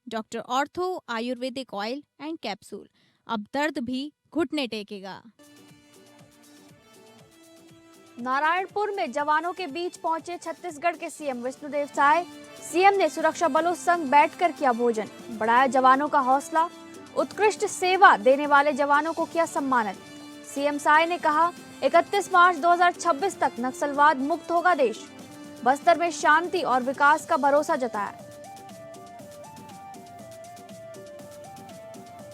Doctor ortho Ayurvedic oil and capsule. अब दर्द भी घुटने टेकेगा। नारायणपुर में जवानों के बीच पहुंचे छत्तीसगढ़ के सीएम विष्णुदेव साय। सीएम ने सुरक्षा बलों संग बैठकर किया भोजन, बढ़ाया जवानों का हौसला। उत्कृष्ट सेवा देने वाले जवानों को किया सम्मानित। सीएम साय ने कहा 31 मार्च 2026 तक नक्सलवाद मुक्त होगा देश। बस्तर में शांति और विकास का भरोसा जताया।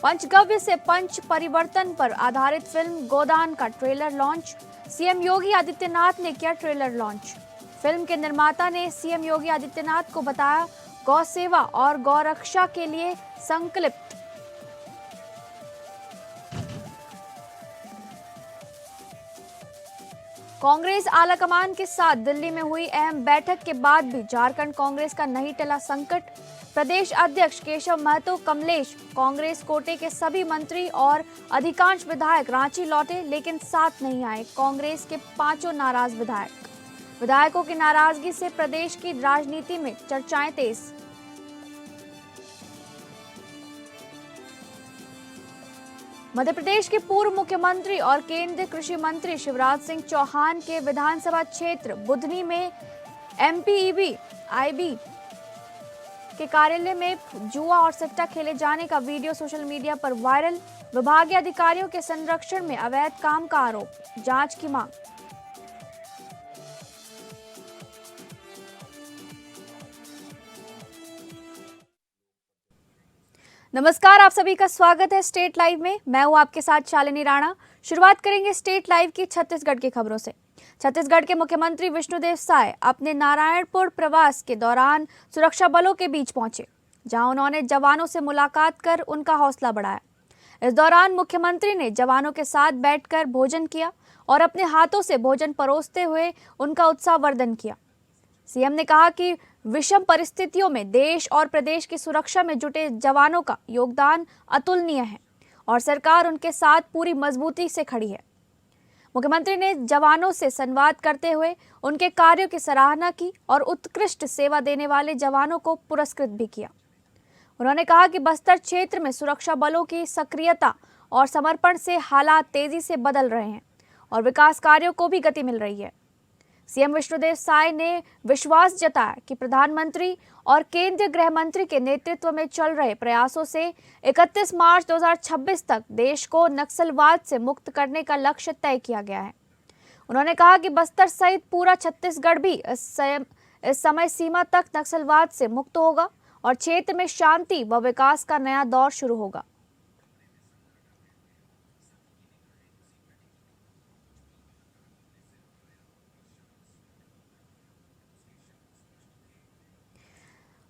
पंचगव्य से पंच परिवर्तन पर आधारित फिल्म गोदान का trailer launch. CM Yogi Adityanath ने किया ट्रेलर लॉन्च। फिल्म के निर्माता ने सीएम योगी आदित्यनाथ को बताया गौ सेवा और गौ रक्षा के लिए संकल्पित। कांग्रेस आलाकमान के साथ दिल्ली में हुई अहम बैठक के बाद भी झारखंड कांग्रेस का नहीं टला संकट। प्रदेश अध्यक्ष केशव महतो कमलेश कांग्रेस कोटे के सभी मंत्री और अधिकांश विधायक रांची लौटे, लेकिन साथ नहीं आए कांग्रेस के 5 नाराज विधायकों की नाराजगी से प्रदेश की राजनीति में चर्चाएं तेज। मध्य प्रदेश के पूर्व मुख्यमंत्री और केंद्रीय कृषि मंत्री शिवराज सिंह चौहान के विधानसभा क्षेत्र बुधनी में एमपीईबी आईबी के कार्यालय में जुआ और सट्टा खेले जाने का वीडियो सोशल मीडिया पर वायरल। विभागीय अधिकारियों के संरक्षण में अवैध काम का आरोप, जांच की मांग। नमस्कार, आप सभी का स्वागत है स्टेट लाइव में। मैं हूं आपके साथ शालिनी राणा। शुरुआत करेंगे स्टेट लाइव की छत्तीसगढ़ की खबरों से। छत्तीसगढ़ के मुख्यमंत्री विष्णुदेव साय अपने नारायणपुर प्रवास के दौरान सुरक्षा बलों के बीच पहुंचे, जहां उन्होंने जवानों से मुलाकात कर उनका हौसला बढ़ाया। इस दौरान मुख्यमंत्री ने जवानों के साथ बैठकर भोजन किया और अपने हाथों से भोजन परोसते हुए उनका उत्साहवर्धन किया। सीएम ने कहा कि विषम परिस्थितियों में देश और प्रदेश की सुरक्षा में जुटे जवानों का योगदान अतुलनीय है और सरकार उनके साथ पूरी मजबूती से खड़ी है। मुख्यमंत्री ने जवानों से संवाद करते हुए उनके कार्यों की सराहना की और उत्कृष्ट सेवा देने वाले जवानों को पुरस्कृत भी किया। उन्होंने कहा कि बस्तर क्षेत्र में सुरक्षा बलों की सक्रियता और समर्पण से हालात तेजी से बदल रहे हैं और विकास कार्यों को भी गति मिल रही है। सीएम विष्णुदेव साय ने विश्वास जताया कि प्रधानमंत्री और केंद्रीय गृह मंत्री के नेतृत्व में चल रहे प्रयासों से 31 मार्च 2026 तक देश को नक्सलवाद से मुक्त करने का लक्ष्य तय किया गया है। उन्होंने कहा कि बस्तर सहित पूरा छत्तीसगढ़ भी इस समय सीमा तक नक्सलवाद से मुक्त होगा और क्षेत्र में शांति व विकास का नया दौर शुरू होगा।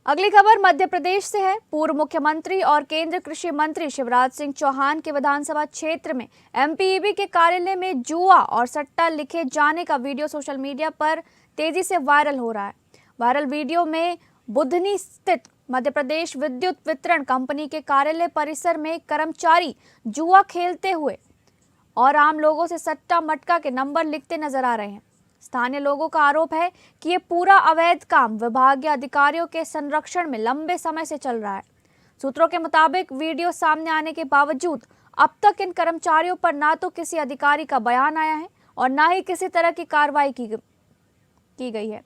अगली खबर मध्य प्रदेश से है। पूर्व मुख्यमंत्री और केंद्रीय कृषि मंत्री शिवराज सिंह चौहान के विधानसभा क्षेत्र में एमपीईबी के कार्यालय में जुआ और सट्टा लिखे जाने का वीडियो सोशल मीडिया पर तेजी से वायरल हो रहा है। वायरल वीडियो में बुधनी स्थित मध्य प्रदेश विद्युत वितरण कंपनी के कार्यालय परिसर में कर्मचारी जुआ खेलते हुए और आम लोगों से सट्टा मटका के नंबर लिखते नजर आ रहे हैं। स्थानीय लोगों का आरोप है कि ये पूरा अवैध काम विभागीय अधिकारियों के संरक्षण में लंबे समय से चल रहा है। सूत्रों के मुताबिक वीडियो सामने आने के बावजूद अब तक इन कर्मचारियों पर ना तो किसी अधिकारी का बयान आया है और ना ही किसी तरह की कार्रवाई की गई है।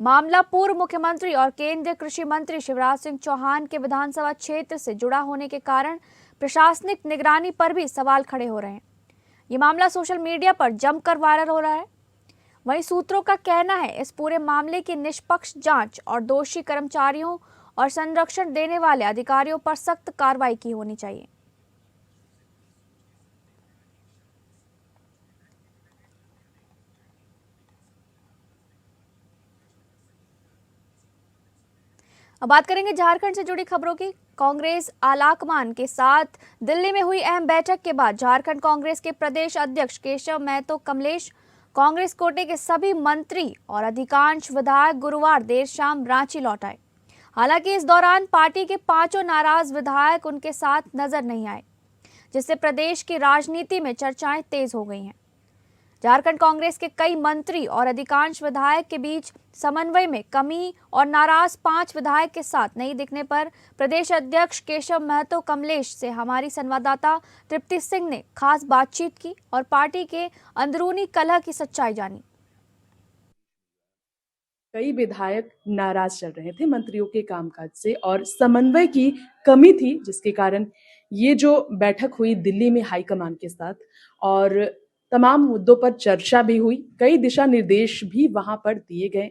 मामला पूर्व मुख्यमंत्री और केंद्रीय कृषि मंत्री शिवराज सिंह चौहान के विधानसभा क्षेत्र से जुड़ा होने के कारण प्रशासनिक निगरानी पर भी सवाल खड़े हो रहे हैं। ये मामला सोशल मीडिया पर जमकर वायरल हो रहा है। वहीं सूत्रों का कहना है इस पूरे मामले की निष्पक्ष जांच और दोषी कर्मचारियों और संरक्षण देने वाले अधिकारियों पर सख्त कार्रवाई की होनी चाहिए। अब बात करेंगे झारखंड से जुड़ी खबरों की। कांग्रेस आलाकमान के साथ दिल्ली में हुई अहम बैठक के बाद झारखंड कांग्रेस के प्रदेश अध्यक्ष केशव महतो कमलेश, कांग्रेस कोटे के सभी मंत्री और अधिकांश विधायक गुरुवार देर शाम रांची लौट आए। हालांकि इस दौरान पार्टी के 5 नाराज विधायक उनके साथ नजर नहीं आए, जिससे प्रदेश की राजनीति में चर्चाएं तेज हो गई हैं। झारखंड कांग्रेस के कई मंत्री और अधिकांश विधायक के बीच समन्वय में कमी और नाराज 5 विधायक के साथ नहीं दिखने पर प्रदेश अध्यक्ष केशव महतो कमलेश से हमारी संवाददाता तृप्ति सिंह ने खास बातचीत की और पार्टी के अंदरूनी कलह की सच्चाई जानी। कई विधायक नाराज चल रहे थे मंत्रियों के कामकाज से और समन्वय की कमी थी, जिसके कारण ये जो बैठक हुई दिल्ली में हाईकमान के साथ और तमाम मुद्दों पर चर्चा भी हुई, कई दिशा निर्देश भी वहां पर दिए गए।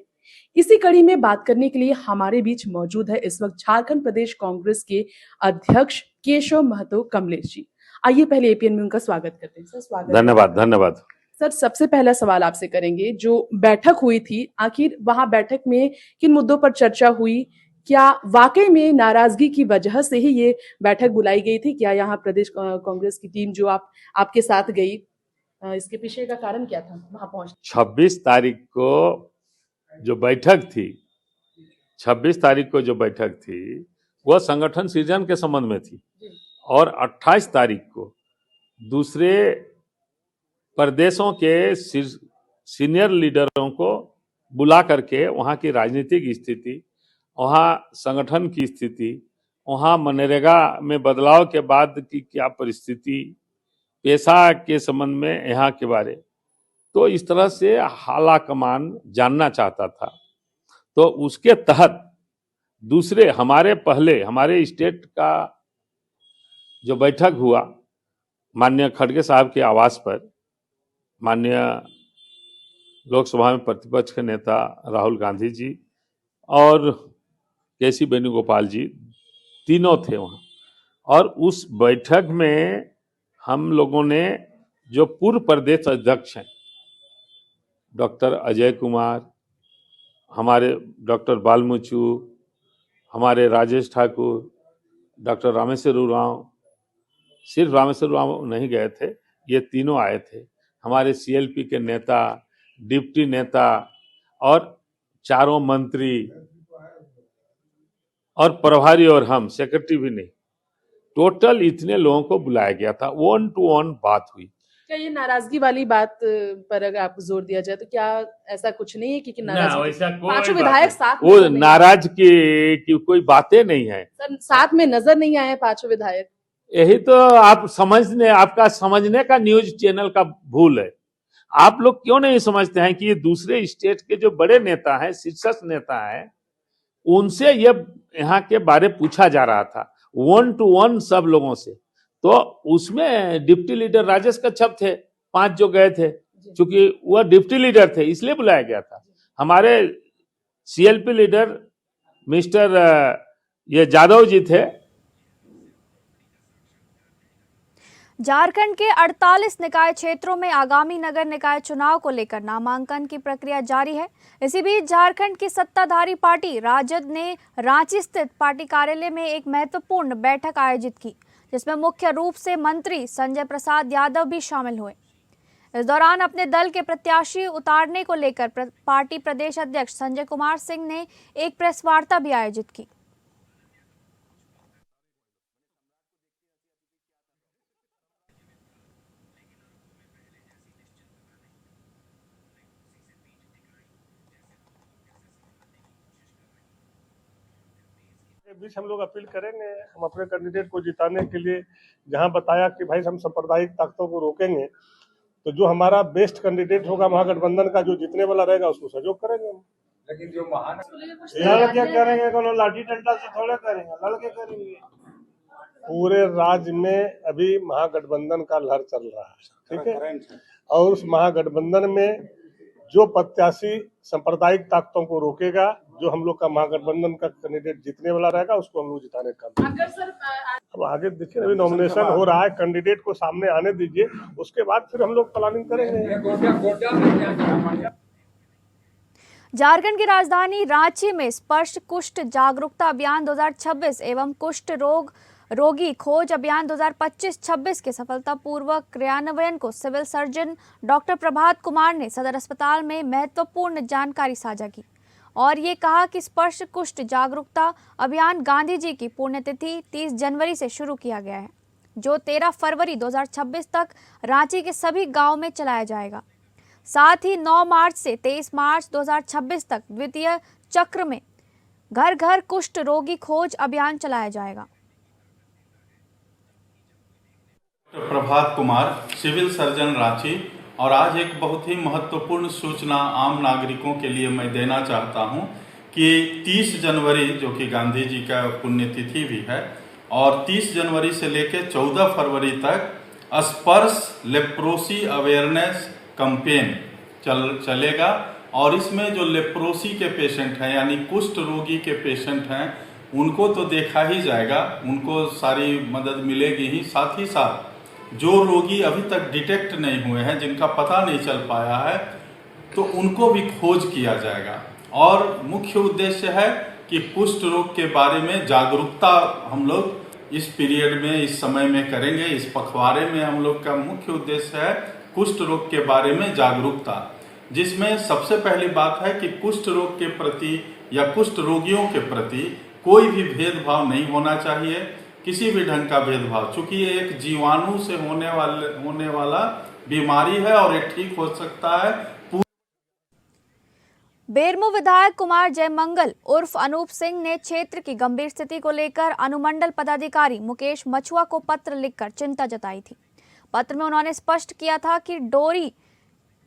इसी कड़ी में बात करने के लिए हमारे बीच मौजूद है इस वक्त झारखंड प्रदेश कांग्रेस के अध्यक्ष केशव महतो कमलेश जी। आइए पहले एपीएन में उनका स्वागत करते हैं। सर स्वागत। धन्यवाद। सर सबसे पहला सवाल आपसे करेंगे, जो बैठक हुई थी आखिर वहां बैठक में किन मुद्दों पर चर्चा हुई? क्या वाकई में नाराजगी की वजह से ही ये बैठक बुलाई गई थी? क्या यहाँ प्रदेश कांग्रेस की टीम जो आपके साथ गई, इसके पीछे का कारण क्या था वहां पहुंच? 26 तारीख को जो बैठक थी वह संगठन सृजन के संबंध में थी और 28 तारीख को दूसरे प्रदेशों के सीनियर लीडरों को बुला करके वहाँ की राजनीतिक स्थिति, वहाँ संगठन की स्थिति, वहाँ मनरेगा में बदलाव के बाद की क्या परिस्थिति, पेशा के संबंध में यहाँ के बारे, तो इस तरह से हाला कमान जानना चाहता था। तो उसके तहत दूसरे हमारे स्टेट का जो बैठक हुआ माननीय खड़गे साहब के आवास पर, माननीय लोकसभा में प्रतिपक्ष के नेता राहुल गांधी जी और केसी वेणुगोपाल जी तीनों थे वहाँ। और उस बैठक में हम लोगों ने जो पूर्व प्रदेश अध्यक्ष हैं डॉक्टर अजय कुमार, हमारे डॉक्टर बालमुचू, हमारे राजेश ठाकुर, डॉक्टर रामेश्वर उरांव, सिर्फ रामेश्वर उरांव नहीं गए थे, ये तीनों आए थे, हमारे सीएलपी के नेता, डिप्टी नेता और चारों मंत्री और प्रभारी और हम सेक्रेटरी भी नहीं, टोटल इतने लोगों को बुलाया गया था। 1-to-1 बात हुई। क्या ये नाराजगी वाली बात पर अगर आपको जोर दिया जाए तो क्या ऐसा कुछ नहीं है कि नाराजगी? पांचों विधायक साथ वो नाराज की कोई बातें नहीं है सर, साथ में नजर नहीं आए पांचों विधायक। यही तो आपका समझने का न्यूज चैनल का भूल है। आप लोग क्यों नहीं समझते हैं कि ये दूसरे स्टेट के जो बड़े नेता हैं, शीर्षस्थ नेता हैं, उनसे ये यहाँ के बारे पूछा जा रहा था 1-to-1 सब लोगों से। तो उसमें डिप्टी लीडर राजेश कच्छप थे, 5 जो गए थे, क्योंकि वह डिप्टी लीडर थे इसलिए बुलाया गया था। हमारे सीएलपी लीडर मिस्टर ये जादव जी थे। झारखंड के 48 निकाय क्षेत्रों में आगामी नगर निकाय चुनाव को लेकर नामांकन की प्रक्रिया जारी है। इसी बीच झारखंड की सत्ताधारी पार्टी राजद ने रांची स्थित पार्टी कार्यालय में एक महत्वपूर्ण बैठक आयोजित की, जिसमें मुख्य रूप से मंत्री संजय प्रसाद यादव भी शामिल हुए। इस दौरान अपने दल के प्रत्याशी उतारने को लेकर पार्टी प्रदेश अध्यक्ष संजय कुमार सिंह ने एक प्रेस वार्ता भी आयोजित की। बीच हम लोग अपील करेंगे, हम अपने कैंडिडेट को जिताने के लिए जहां बताया कि भाई हम सांप्रदायिक ताकतों को रोकेंगे, तो जो हमारा बेस्ट कैंडिडेट होगा महागठबंधन का, जो जीतने वाला रहेगा उसको सहयोग करेंगे हम। लेकिन जो लड़के करेंगे, कोनो लाठी डंडा से थोड़े करेंगे, लड़के करेंगे। पूरे राज्य में अभी महागठबंधन का लहर चल रहा है, ठीक है, और उस महागठबंधन में जो प्रत्याशी सांप्रदायिक ताकतों को रोकेगा, जो हम लोग का महागठबंधन का कैंडिडेट जीतने वाला रहेगा, उसको हम लोग जिताने का काम। अब आगे देखिए, अभी नॉमिनेशन हो रहा है, कैंडिडेट को सामने आने दीजिए, उसके बाद फिर हम लोग प्लानिंग करेंगे। झारखंड की राजधानी रांची में स्पर्श कुष्ठ जागरूकता अभियान 2026 एवं कुष्ठ रोगी खोज अभियान 2025-26 के सफलतापूर्वक क्रियान्वयन को civil surgeon doctor Prabhat Kumar ने सदर अस्पताल में महत्वपूर्ण जानकारी साझा की और ये कहा कि स्पर्श कुष्ठ जागरूकता अभियान गांधी जी की पुण्यतिथि 30 जनवरी से शुरू किया गया है, जो 13 फरवरी 2026 तक रांची के सभी गांव में चलाया जाएगा। साथ ही 9 मार्च से 23 मार्च 2026 तक द्वितीय चक्र में घर घर कुष्ठ रोगी खोज अभियान चलाया जाएगा। Prabhat Kumar, civil surgeon Ranchi. और आज एक बहुत ही महत्वपूर्ण सूचना आम नागरिकों के लिए मैं देना चाहता हूं कि 30 जनवरी जो कि गांधी जी का पुण्यतिथि भी है, और 30 जनवरी से लेकर 14 फरवरी तक स्पर्श लेप्रोसी अवेयरनेस कैंपेन चलेगा। और इसमें जो लेप्रोसी के पेशेंट हैं यानी कुष्ठ रोगी के पेशेंट हैं उनको तो देखा ही जाएगा, उनको सारी मदद मिलेगी ही, साथ ही साथ जो रोगी अभी तक डिटेक्ट नहीं हुए हैं, जिनका पता नहीं चल पाया है, तो उनको भी खोज किया जाएगा। और मुख्य उद्देश्य है कि कुष्ठ रोग के बारे में जागरूकता हम लोग इस पीरियड में, इस समय में करेंगे। इस पखवाड़े में हम लोग का मुख्य उद्देश्य है कुष्ठ रोग के बारे में जागरूकता, जिसमें सबसे पहली बात है कि कुष्ठ रोग के प्रति या कुष्ठ रोगियों के प्रति कोई भी भेदभाव नहीं होना चाहिए, किसी भी ढंग का भेदभाव, चूंकि ये एक जीवाणु से होने वाला बीमारी है और ये ठीक हो सकता है। बेरमो विधायक कुमार जयमंगल उर्फ अनूप सिंह ने क्षेत्र की गंभीर स्थिति को लेकर अनुमंडल पदाधिकारी मुकेश मछुआ को पत्र लिखकर चिंता जताई थी। पत्र में उन्होंने स्पष्ट किया था कि डोरी,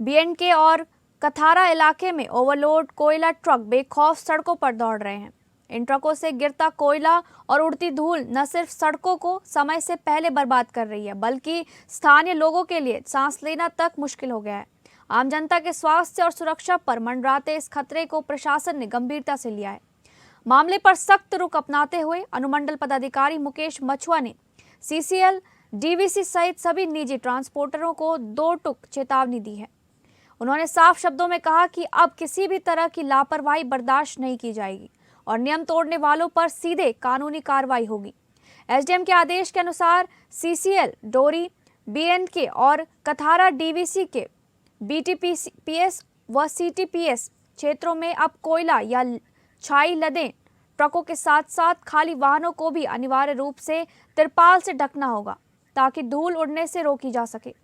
बीएनके और कथारा इलाके में ओवरलोड कोयला ट्रक बेखौफ सड़कों पर दौड़ रहे हैं। इन ट्रकों से गिरता कोयला और उड़ती धूल न सिर्फ सड़कों को समय से पहले बर्बाद कर रही है, बल्कि स्थानीय लोगों के लिए सांस लेना तक मुश्किल हो गया है। आम जनता के स्वास्थ्य और सुरक्षा पर मंडराते इस खतरे को प्रशासन ने गंभीरता से लिया है। मामले पर सख्त रुख अपनाते हुए अनुमंडल पदाधिकारी मुकेश मछुआ ने सीसीएल, डीवीसी सहित सभी निजी ट्रांसपोर्टरों को 2 टूक चेतावनी दी है। उन्होंने साफ शब्दों में कहा कि अब किसी भी तरह की लापरवाही बर्दाश्त नहीं की जाएगी और नियम तोड़ने वालों पर सीधे कानूनी कार्रवाई होगी। एसडीएम के आदेश के अनुसार सीसीएल, डोरी, बीएनके और कथारा डीवीसी के बीटीपीएस व सीटीपीएस क्षेत्रों में अब कोयला या छाई लदे ट्रकों के साथ साथ खाली वाहनों को भी अनिवार्य रूप से तिरपाल से ढकना होगा ताकि धूल उड़ने से रोकी जा सके।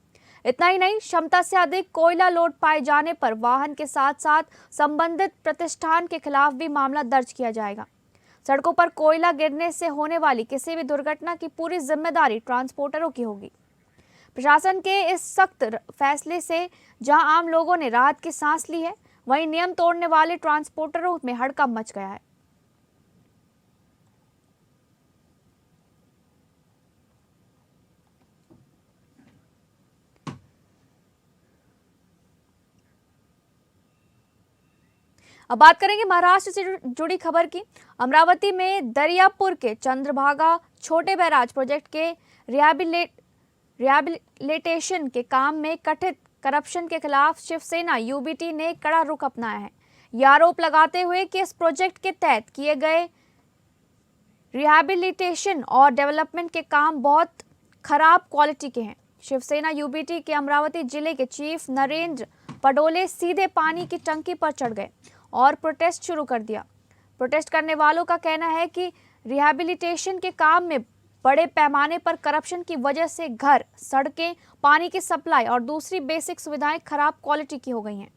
इतना ही नहीं, क्षमता से अधिक कोयला लोड पाए जाने पर वाहन के साथ साथ संबंधित प्रतिष्ठान के खिलाफ भी मामला दर्ज किया जाएगा। सड़कों पर कोयला गिरने से होने वाली किसी भी दुर्घटना की पूरी जिम्मेदारी ट्रांसपोर्टरों की होगी। प्रशासन के इस सख्त फैसले से जहां आम लोगों ने राहत की सांस ली है, वहीं नियम तोड़ने वाले ट्रांसपोर्टरों में हड़कंप मच गया है। अब बात करेंगे महाराष्ट्र से जुड़ी खबर की। अमरावती में दरियापुर के चंद्रभागा छोटे बैराज प्रोजेक्ट के रिहैबिलिटेशन के काम में कथित करप्शन के खिलाफ शिवसेना यूबीटी ने कड़ा रुख अपनाया है। यह आरोप लगाते हुए कि इस प्रोजेक्ट के तहत किए गए रिहैबिलिटेशन और डेवलपमेंट के काम बहुत खराब क्वालिटी के हैं। शिवसेना यूबीटी के अमरावती जिले के चीफ नरेंद्र पडोले सीधे पानी की टंकी पर चढ़ गए और प्रोटेस्ट शुरू कर दिया। प्रोटेस्ट करने वालों का कहना है कि रिहैबिलिटेशन के काम में बड़े पैमाने पर करप्शन की वजह से घर, सड़कें, पानी की सप्लाई और दूसरी बेसिक सुविधाएं खराब क्वालिटी की हो गई हैं।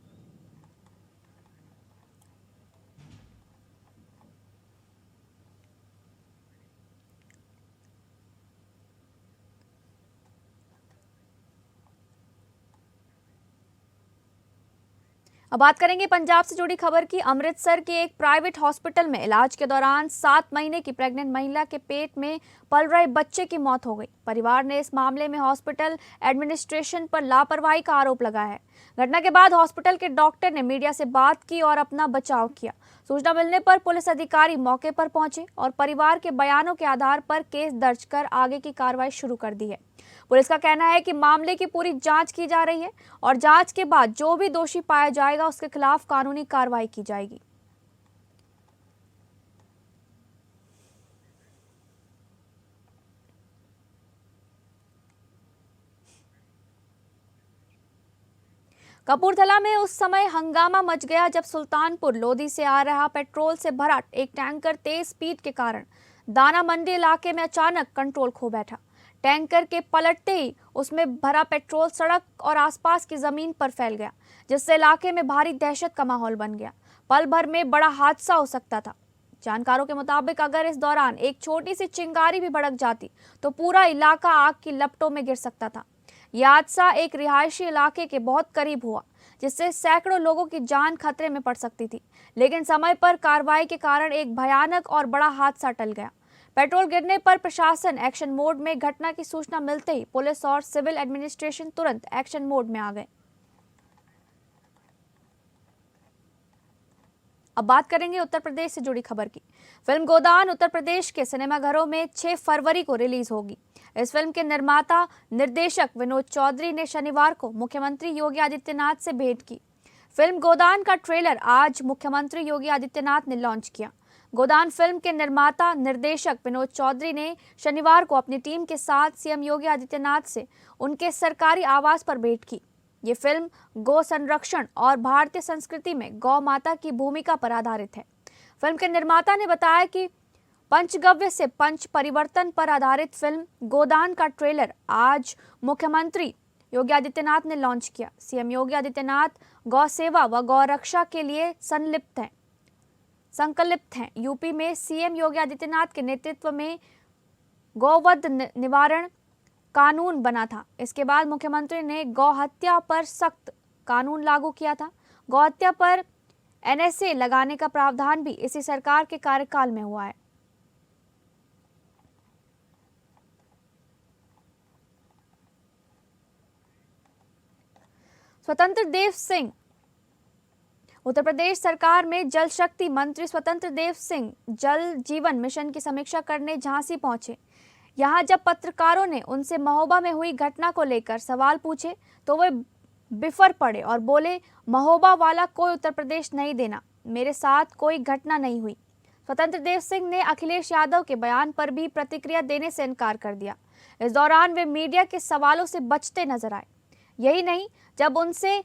अब बात करेंगे पंजाब से जुड़ी खबर की। अमृतसर के एक प्राइवेट हॉस्पिटल में इलाज के दौरान 7 महीने की प्रेग्नेंट महिला के पेट में पल रहे बच्चे की मौत हो गई। परिवार ने इस मामले में हॉस्पिटल एडमिनिस्ट्रेशन पर लापरवाही का आरोप लगाया है। घटना के बाद हॉस्पिटल के डॉक्टर ने मीडिया से बात की और अपना बचाव किया। सूचना मिलने पर पुलिस अधिकारी मौके पर पहुंचे और परिवार के बयानों के आधार पर केस दर्ज कर आगे की कार्रवाई शुरू कर दी है। पुलिस का कहना है कि मामले की पूरी जांच की जा रही है और जांच के बाद जो भी दोषी पाया जाएगा उसके खिलाफ कानूनी कार्रवाई की जाएगी। कपूरथला में उस समय हंगामा मच गया जब सुल्तानपुर लोधी से आ रहा पेट्रोल से भरा एक टैंकर तेज स्पीड के कारण दाना मंडी इलाके में अचानक कंट्रोल खो बैठा। टैंकर के पलटते ही उसमें भरा पेट्रोल सड़क और आसपास की जमीन पर फैल गया, जिससे इलाके में भारी दहशत का माहौल बन गया। पल भर में बड़ा हादसा हो सकता था। जानकारों के मुताबिक अगर इस दौरान एक छोटी सी चिंगारी भी भड़क जाती तो पूरा इलाका आग की लपटों में गिर सकता था। यह हादसा एक रिहायशी इलाके के बहुत करीब हुआ, जिससे सैकड़ों लोगों की जान खतरे में पड़ सकती थी, लेकिन समय पर कार्रवाई के कारण एक भयानक और बड़ा हादसा टल गया। पेट्रोल गिरने पर प्रशासन एक्शन मोड में, घटना की सूचना मिलते ही पुलिस और सिविल एडमिनिस्ट्रेशन तुरंत एक्शन मोड में आ गए। अब बात करेंगे उत्तर प्रदेश से जुड़ी खबर की। फिल्म गोदान उत्तर प्रदेश के सिनेमाघरों में 6 फरवरी को रिलीज होगी। इस फिल्म के निर्माता निर्देशक विनोद चौधरी ने शनिवार को मुख्यमंत्री योगी आदित्यनाथ से भेंट की। फिल्म गोदान का ट्रेलर आज मुख्यमंत्री योगी आदित्यनाथ ने लॉन्च किया। गोदान फिल्म के निर्माता निर्देशक विनोद चौधरी ने शनिवार को अपनी टीम के साथ सीएम योगी आदित्यनाथ से उनके सरकारी आवास पर भेंट की। ये फिल्म गौ संरक्षण और भारतीय संस्कृति में गौ माता की भूमिका पर आधारित है। फिल्म के निर्माता ने बताया कि पंचगव्य से पंच परिवर्तन पर आधारित फिल्म गोदान का ट्रेलर आज मुख्यमंत्री योगी आदित्यनाथ ने लॉन्च किया। सीएम योगी आदित्यनाथ गौ सेवा व गौ रक्षा के लिए संकल्पित हैं। यूपी में सीएम योगी आदित्यनाथ के नेतृत्व में गौवध निवारण कानून बना था। इसके बाद मुख्यमंत्री ने गौ हत्या पर सख्त कानून लागू किया था। गौ हत्या पर एनएसए लगाने का प्रावधान भी इसी सरकार के कार्यकाल में हुआ है। स्वतंत्र देव सिंह। उत्तर प्रदेश सरकार में जल शक्ति मंत्री स्वतंत्र देव सिंह जल जीवन मिशन की समीक्षा करने झांसी पहुंचे। यहां जब पत्रकारों ने उनसे महोबा में हुई घटना को लेकर सवाल पूछे तो वे बिफर पड़े और बोले, महोबा वाला कोई उत्तर प्रदेश नहीं देना, मेरे साथ कोई घटना नहीं हुई। स्वतंत्र देव सिंह ने अखिलेश यादव के बयान पर भी प्रतिक्रिया देने से इनकार कर दिया। इस दौरान वे मीडिया के सवालों से बचते नजर आए। यही नहीं, जब उनसे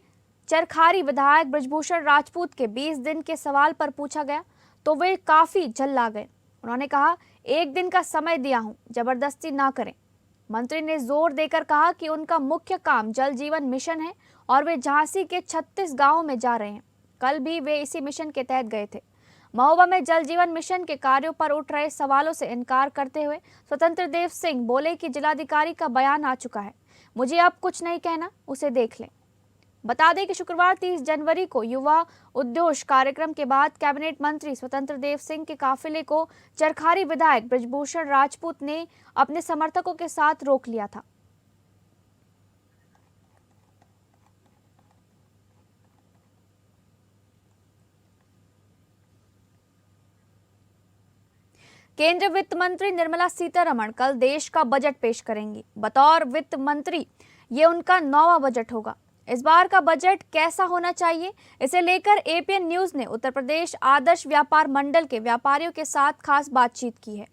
चरखारी विधायक बृजभूषण राजपूत के 20 दिन के सवाल पर पूछा गया तो वे काफी झल्ला गए। उन्होंने कहा, 1 दिन का समय दिया हूं, जबरदस्ती ना करें। मंत्री ने जोर देकर कहा कि उनका मुख्य काम जल जीवन मिशन है और वे झांसी के 36 गांवों में जा रहे हैं। कल भी वे इसी मिशन के तहत गए थे। महोबा में जल जीवन मिशन के कार्यों पर उठ रहे सवालों से इनकार करते हुए स्वतंत्र देव सिंह बोले कि जिलाधिकारी का बयान आ चुका है, मुझे अब कुछ नहीं कहना, उसे देख लें। बता दें कि शुक्रवार 30 जनवरी को युवा उद्घोष कार्यक्रम के बाद कैबिनेट मंत्री स्वतंत्र देव सिंह के काफिले को चरखारी विधायक बृजभूषण राजपूत ने अपने समर्थकों के साथ रोक लिया था। केंद्रीय वित्त मंत्री निर्मला सीतारमण कल देश का बजट पेश करेंगी। बतौर वित्त मंत्री ये उनका 9वां बजट होगा। इस बार का बजट कैसा होना चाहिए, इसे लेकर एपीएन न्यूज ने उत्तर प्रदेश आदर्श व्यापार मंडल के व्यापारियों के साथ खास बातचीत की है।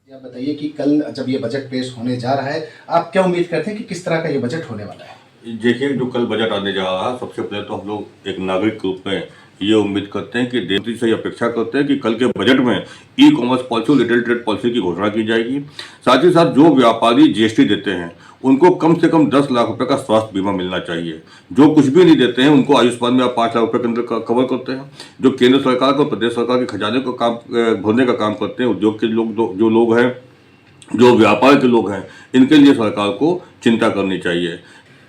आप बताइए कि कल जब ये बजट पेश होने जा रहा है, आप क्या उम्मीद करते हैं कि किस तरह का ये बजट होने वाला है? देखिए, जो कल बजट आने जा रहा है, सबसे पहले तो हम लोग एक नागरिक के रूप में ये उम्मीद करते हैं कि देश से अपेक्षा करते हैं कि कल के बजट में e commerce policy, retail trade policy की घोषणा की जाएगी। साथ ही साथ जो व्यापारी जीएसटी देते हैं उनको कम से कम 10 लाख रुपए का स्वास्थ्य बीमा मिलना चाहिए। जो कुछ भी नहीं देते हैं उनको आयुष्मान में आप 5 लाख रुपए के अंदर कवर करते हैं। जो केंद्र सरकार को, प्रदेश सरकार के खजाने को काम भरने का काम करते हैं, उद्योग के लोग जो लोग हैं, जो व्यापार के लोग हैं, इनके लिए सरकार को चिंता करनी चाहिए।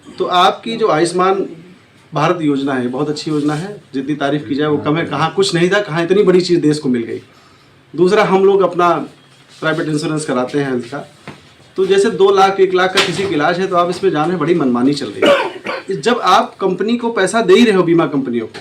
तो आपकी जो आयुष्मान भारत योजना है, बहुत अच्छी योजना है, जितनी तारीफ की जाए वो कम है। कहाँ कुछ नहीं था, कहाँ इतनी बड़ी चीज़ देश को मिल गई। दूसरा, हम लोग अपना प्राइवेट इंश्योरेंस कराते हैं हेल्थ का, तो जैसे 2 लाख 1 लाख का किसी का इलाज है तो आप इसमें जान रहे बड़ी मनमानी चल रही है। जब आप कंपनी को पैसा दे ही रहे हो, बीमा कंपनियों को,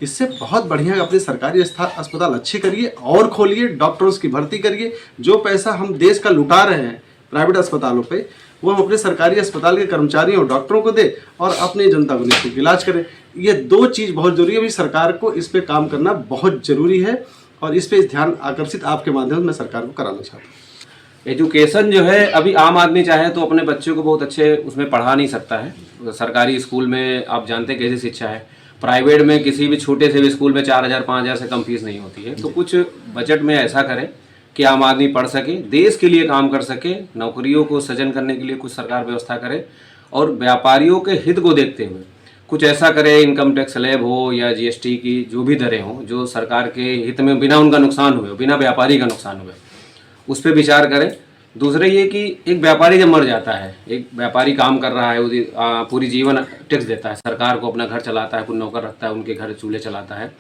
इससे बहुत बढ़िया अपने सरकारी अस्पताल अच्छे करिए और खोलिए, डॉक्टर्स की भर्ती करिए। जो पैसा हम देश का लुटा रहे हैं प्राइवेट अस्पतालों पे, वो हम अपने सरकारी अस्पताल के कर्मचारियों और डॉक्टरों को दे और अपनी जनता को निःशुल्क इलाज करें। ये 2 चीज़ बहुत जरूरी है। अभी सरकार को इस पे काम करना बहुत जरूरी है और इस पे ध्यान आकर्षित आपके माध्यम से मैं सरकार को कराना चाहता हूँ। एजुकेशन जो है, अभी आम आदमी चाहे तो अपने बच्चों को बहुत अच्छे उसमें पढ़ा नहीं सकता है। सरकारी स्कूल में आप जानते हैं कैसी शिक्षा है, प्राइवेट में किसी भी छोटे से भी स्कूल में 4,000 5,000 से कम फीस नहीं होती है। तो कुछ बजट में ऐसा करें कि आम आदमी पढ़ सके, देश के लिए काम कर सके, नौकरियों को सृजन करने के लिए कुछ सरकार व्यवस्था करे और व्यापारियों के हित को देखते हुए कुछ ऐसा करे, इनकम टैक्स स्लैब हो या जीएसटी की जो भी दरें हों जो सरकार के हित में बिना उनका नुकसान हुए, बिना व्यापारी का नुकसान हुए, उस पर विचार करें। दूसरा ये कि एक व्यापारी जब मर जाता है, एक व्यापारी काम कर रहा है, पूरी जीवन टैक्स देता है सरकार को, अपना घर चलाता है, कुछ नौकर रखता है, उनके घर चूल्हे चलाता है,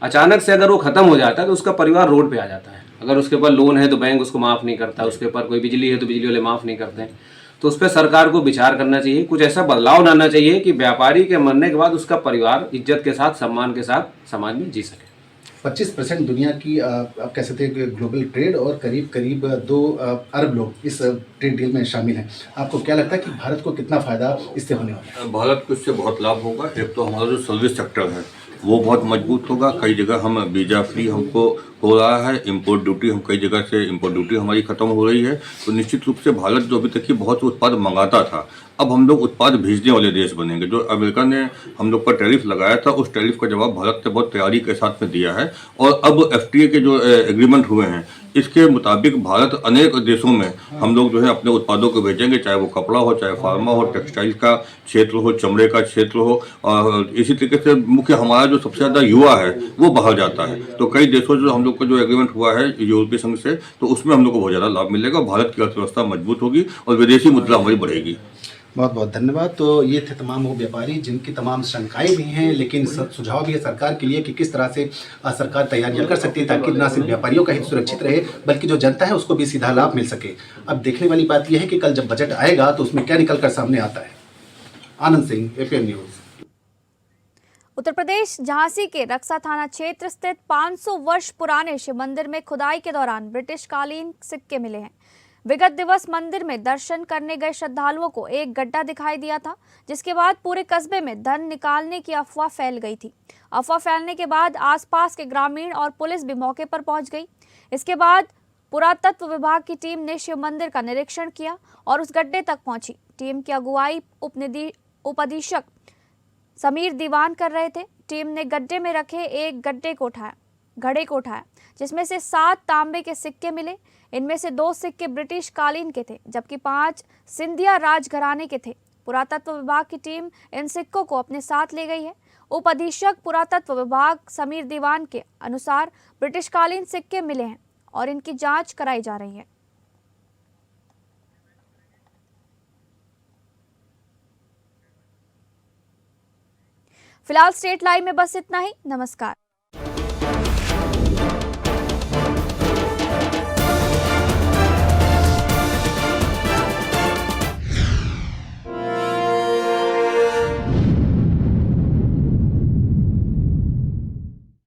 अचानक से अगर वो ख़त्म हो जाता है तो उसका परिवार रोड पे आ जाता है। अगर उसके ऊपर लोन है तो बैंक उसको माफ़ नहीं करता, उसके ऊपर कोई बिजली है तो बिजली वाले माफ़ नहीं करते हैं। तो उस पर सरकार को विचार करना चाहिए, कुछ ऐसा बदलाव लाना चाहिए कि व्यापारी के मरने के बाद उसका परिवार इज्जत के साथ, सम्मान के साथ समाज में जी सके। 25% दुनिया की आप कह सकते हैं कि ग्लोबल ट्रेड और करीब करीब 2 अरब लोग इस ट्रेड डील में शामिल हैं। आपको क्या लगता है कि भारत को कितना फ़ायदा इससे होने वाला है? भारत को इससे बहुत लाभ होगा। एक तो हमारा जो सर्विस सेक्टर है वो बहुत मजबूत होगा। कई जगह हम वीज़ा फ्री हमको हो रहा है, इंपोर्ट ड्यूटी हम कई जगह से इंपोर्ट ड्यूटी हमारी ख़त्म हो रही है। तो निश्चित रूप से भारत जो अभी तक की बहुत उत्पाद मंगाता था, अब हम लोग उत्पाद भेजने वाले देश बनेंगे। जो अमेरिका ने हम लोग पर टैरिफ लगाया था, उस टैरिफ का जवाब भारत ने बहुत तैयारी के साथ में दिया है। और अब एफटीए के जो एग्रीमेंट हुए हैं, इसके मुताबिक भारत अनेक देशों में हम लोग जो है अपने उत्पादों को भेजेंगे, चाहे वो कपड़ा हो, चाहे फार्मा हो, टेक्सटाइल का क्षेत्र हो, चमड़े का क्षेत्र हो। और इसी तरीके से मुख्य हमारा जो सबसे ज़्यादा युवा है वो बाहर जाता है। तो कई देशों से हम लोग का जो एग्रीमेंट हुआ है यूरोपीय संघ से, तो उसमें हम लोग को बहुत ज़्यादा लाभ मिलेगा। भारत की अर्थव्यवस्था मजबूत होगी और विदेशी मुद्रा हमारी बढ़ेगी। बहुत बहुत धन्यवाद। तो ये थे तमाम वो व्यापारी जिनकी तमाम शंकाएं भी हैं, लेकिन सुझाव भी है सरकार के लिए कि किस तरह से सरकार तैयारियां कर सकती है ताकि न सिर्फ व्यापारियों का हित सुरक्षित रहे बल्कि जो जनता है उसको भी सीधा लाभ मिल सके। अब देखने वाली बात यह है कि कल जब बजट आएगा तो उसमें क्या निकल कर सामने आता है। Anand Singh, APN news. उत्तर प्रदेश झांसी के रक्सा थाना क्षेत्र स्थित 500 वर्ष पुराने शिव मंदिर में खुदाई के दौरान ब्रिटिश कालीन सिक्के मिले हैं। विगत दिवस मंदिर में दर्शन करने गए श्रद्धालुओं को एक गड्ढा दिखाई दिया था, जिसके बाद पूरे कस्बे में धन निकालने की अफवाह फैल गई थी। अफवाह फैलने के बाद आसपास के ग्रामीण और पुलिस भी मौके पर पहुंच गई। इसके बाद पुरातत्व विभाग की टीम ने शिव मंदिर का निरीक्षण किया और उस गड्ढे तक पहुंची। टीम की अगुवाई उपाधीक्षक समीर दीवान कर रहे थे। टीम ने गड्ढे में रखे एक घड़े को उठाया जिसमें से 7 तांबे के सिक्के मिले। इनमें से 2 सिक्के ब्रिटिश कालीन के थे जबकि 5 सिंधिया राजघराने के थे। पुरातत्व विभाग की टीम इन सिक्कों को अपने साथ ले गई है। उप अधीक्षक पुरातत्व विभाग समीर दीवान के अनुसार ब्रिटिश कालीन सिक्के मिले हैं और इनकी जांच कराई जा रही है। फिलहाल स्टेट लाइव में बस इतना ही। नमस्कार।